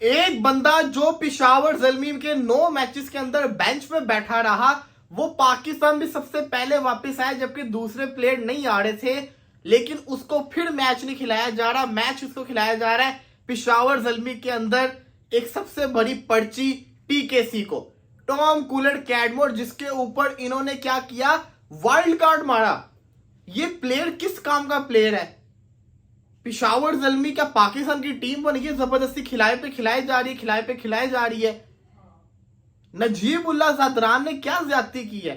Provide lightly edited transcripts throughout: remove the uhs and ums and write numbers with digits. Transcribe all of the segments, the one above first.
एक बंदा जो पेशावर ज़ल्मी के 9 मैचेस के अंदर बेंच पे बैठा रहा, वो पाकिस्तान भी सबसे पहले वापस आया जबकि दूसरे प्लेयर नहीं आ रहे थे, लेकिन उसको फिर मैच नहीं खिलाया जा रहा। मैच उसको खिलाया जा रहा है पेशावर ज़ल्मी के अंदर एक सबसे बड़ी पर्ची टीकेसी को, टॉम कूलर कैडमोर, जिसके ऊपर इन्होंने क्या किया, वाइल्ड कार्ड मारा। ये प्लेयर किस काम का प्लेयर है? पेशावर ज़ल्मी क्या पाकिस्तान की टीम बन गई? जबरदस्ती खिलाए पे खिलाई जा रही है, खिलाए पे खिलाई जा रही है। नजीबुल्लाह ज़दरान ने क्या ज्यादती की है?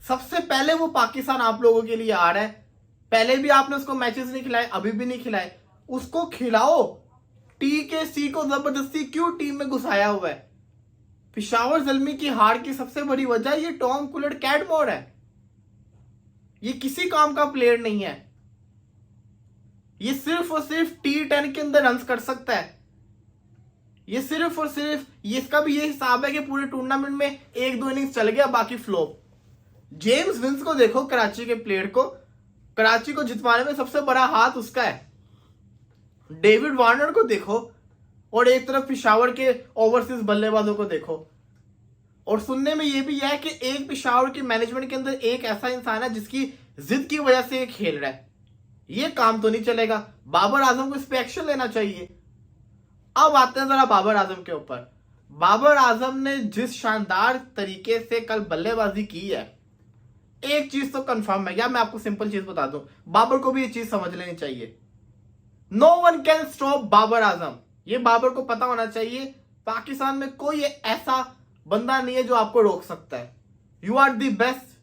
सबसे पहले वो पाकिस्तान आप लोगों के लिए आ रहा है, पहले भी आपने उसको मैचेस नहीं खिलाए, अभी भी नहीं खिलाए, उसको खिलाओ। टीकेसी को जबरदस्ती क्यों टीम में घुसाया हुआ है? पेशावर ज़ल्मी की हार की सबसे बड़ी वजह ये टॉम कूलर कैडमोर है। ये किसी काम का प्लेयर नहीं है। ये सिर्फ और सिर्फ T10 के अंदर रन कर सकता है। ये सिर्फ और सिर्फ इसका भी ये हिसाब है कि पूरे टूर्नामेंट में 1-2 इनिंग्स चल गया, बाकी फ्लॉप। जेम्स विंस को देखो, कराची के प्लेयर को, कराची को जितवाने में सबसे बड़ा हाथ उसका है। डेविड वार्नर को देखो, और एक तरफ पेशावर के ओवरसीज बल्लेबाजों को देखो। और सुनने में ये भी है कि एक पेशावर की मैनेजमेंट के अंदर एक ऐसा इंसान है जिसकी जिद की वजह से ये खेल रहा है। ये काम तो नहीं चलेगा। बाबर आजम को इस पे एक्शन लेना चाहिए। अब आते हैं जरा बाबर आजम के ऊपर। बाबर आजम ने जिस शानदार तरीके से कल बल्लेबाजी की है, एक चीज तो कंफर्म है, या मैं आपको सिंपल चीज बता दूं, बाबर को भी ये चीज समझ लेनी चाहिए, no one can stop Babar Azam. ये बाबर को पता होना चाहिए, पाकिस्तान में कोई ऐसा बंदा नहीं है जो आपको रोक सकता है। You are the best.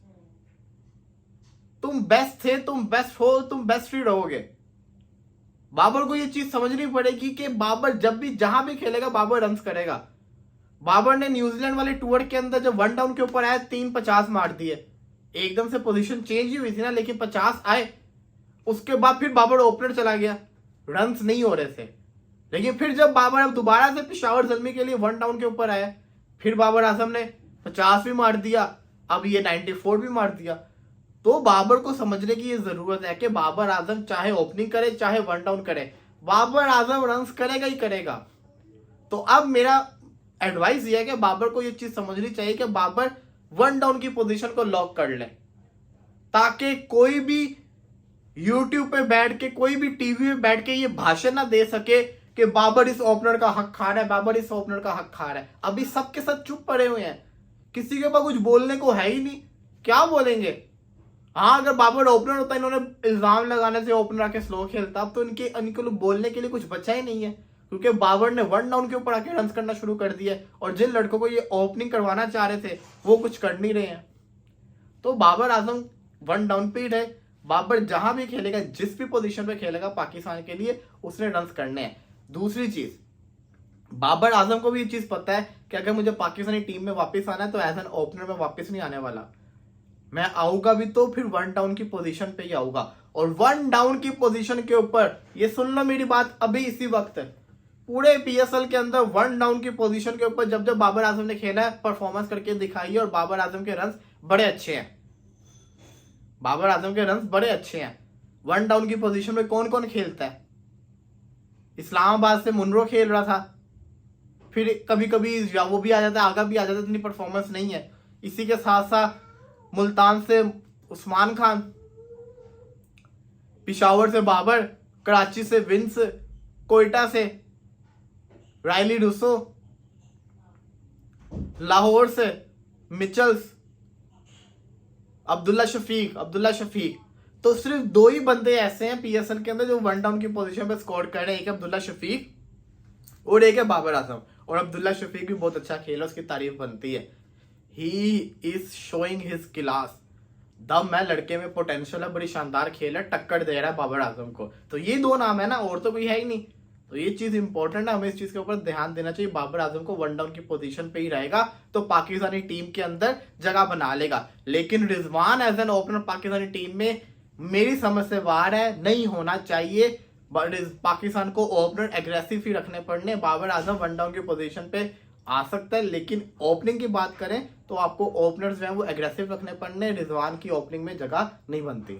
तुम बेस्ट थे, तुम बेस्ट हो, तुम बेस्ट ही रहोगे। बाबर को ये चीज समझनी पड़ेगी कि बाबर जब भी जहां भी खेलेगा बाबर रन्स करेगा। बाबर ने न्यूजीलैंड वाले टूर के अंदर जब 1 डाउन के ऊपर आया 350 मार दिए। एकदम से पोजीशन चेंज ही हुई थी ना, लेकिन 50 आए। उसके बाद फिर बाबर ओपनर चला गया, रन्स नहीं हो रहे थे। लेकिन फिर जब बाबर अब दोबारा से पेशावर ज़ल्मी के लिए 1 डाउन के ऊपर आया, फिर बाबर आजम ने 50 भी मार दिया, अब ये 94 भी मार दिया। तो बाबर को समझने की ये जरूरत है कि बाबर आजम चाहे ओपनिंग करे चाहे 1 डाउन करे, बाबर आजम रन्स करेगा ही करेगा। तो अब मेरा एडवाइस ये है कि बाबर को ये चीज समझनी चाहिए कि बाबर 1 डाउन की पोजीशन को लॉक कर ले, ताकि कोई भी यूट्यूब पे बैठ के, कोई भी टीवी पे बैठ के ये भाषण ना दे सके कि बाबर इस ओपनर का हक खा रहा है, बाबर इस ओपनर का हक खा रहा है। अभी सबके साथ चुप पड़े हुए हैं, किसी के पास कुछ बोलने को है ही नहीं, क्या बोलेंगे? हाँ, अगर बाबर ओपनर होता, इन्होंने इल्जाम लगाने से ओपनर आके स्लो खेलता, अब तो इनके लोग बोलने के लिए कुछ बचा ही नहीं है, क्योंकि बाबर ने 1 डाउन के ऊपर आके रन करना शुरू कर दिया, और जिन लड़कों को ये ओपनिंग करवाना चाह रहे थे वो कुछ कर नहीं रहे हैं। तो बाबर आजम 1 डाउन पे ही रहे। बाबर जहां भी खेलेगा, जिस भी पोजीशन पे खेलेगा पाकिस्तान के लिए, उसने रन करने हैं। दूसरी चीज, बाबर आजम को भी ये चीज पता है कि अगर मुझे पाकिस्तानी टीम में वापस आना है तो एज एन ओपनर में वापस नहीं आने वाला। मैं आऊंगा भी तो फिर 1 डाउन की पोजीशन पे ही आऊंगा। और 1 डाउन की पोजीशन के ऊपर, ये सुन लो मेरी बात, अभी इसी वक्त पूरे पीएसएल के अंदर 1 डाउन की पोजीशन के ऊपर जब जब बाबर आजम ने खेला है, परफॉर्मेंस करके दिखाई है, और बाबर आजम के रन्स बड़े अच्छे हैं। बाबर आजम के रन्स बड़े अच्छे हैं। 1 डाउन की पोजीशन में कौन कौन खेलता है? इस्लामाबाद से मुनरो खेल रहा था, फिर कभी कभी वो भी आ जाता है, आगा भी आ जाता है, इतनी परफॉर्मेंस नहीं है। इसी के साथ साथ मुल्तान से उस्मान खान, पिशावर से बाबर, कराची से विंस, कोयटा से रायली रूसो, लाहौर से मिचल्स, अब्दुल्ला शफीक। तो सिर्फ 2 ही बंदे ऐसे हैं पीएसएल के अंदर जो 1 डाउन की पोजीशन पे स्कोर कर रहे हैं। एक है अब्दुल्ला शफीक और एक है बाबर आजम। और अब्दुल्ला शफीक भी बहुत अच्छा खेला, उसकी तारीफ बनती है। He is showing his class. दम है लड़के में, पोटेंशियल है, बड़ी शानदार खेल है, टक्कर दे रहा है बाबर आजम को। तो ये 2 नाम है ना, और तो कोई है ही नहीं। तो ये चीज इंपॉर्टेंट है, हमें इस चीज के ऊपर ध्यान देना चाहिए। बाबर आजम को 1 डाउन की पोजीशन पे ही रहेगा तो पाकिस्तानी टीम के अंदर जगह बना लेगा। लेकिन रिजवान एज एन ओपनर पाकिस्तानी टीम में मेरी समझ से बाहर है, नहीं होना चाहिए। पाकिस्तान को ओपनर एग्रेसिव ही रखने पड़ने। बाबर आजम 1 डाउन की पोजीशन पे आ सकता है, लेकिन ओपनिंग की बात करें तो आपको ओपनर्स जो है वो एग्रेसिव रखने पड़ने। रिजवान की ओपनिंग में जगह नहीं बनती।